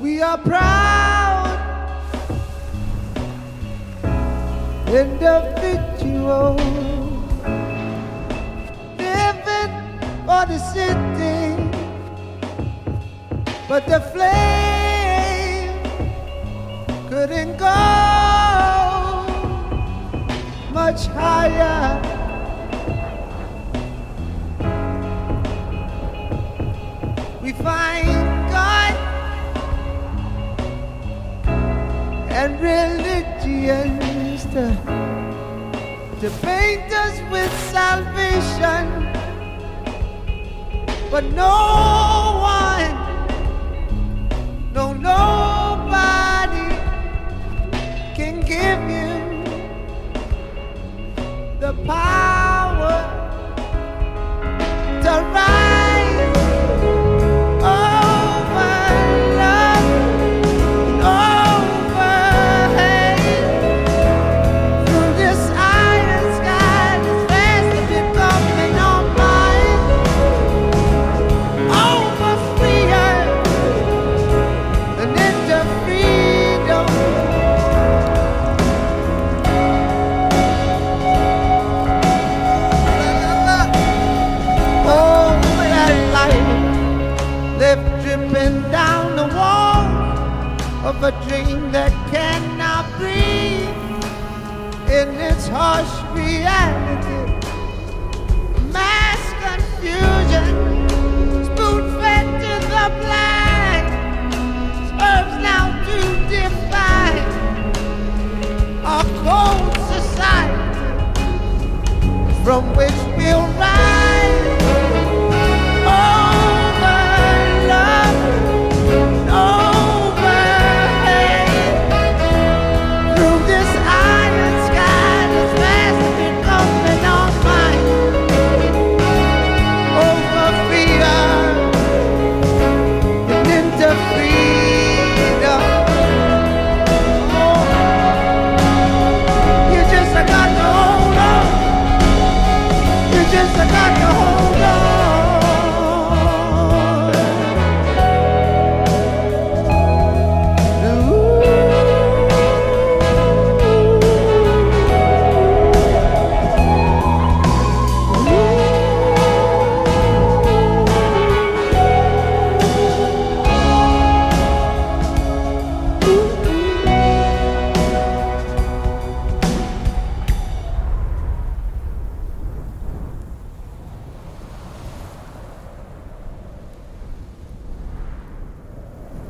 We are proud individuals living for the city, but the flame couldn't go much higher. We find God and religions to paint us with salvation, but no one, no nobody can give you the power to rise over love and over hate. Through this iron sky that's fast becoming our mind, over free earth and into freedom. Oh, that light left dripping down the wall of a dream that cannot breathe in its harsh reality. Mass confusion, spoon fed to the black.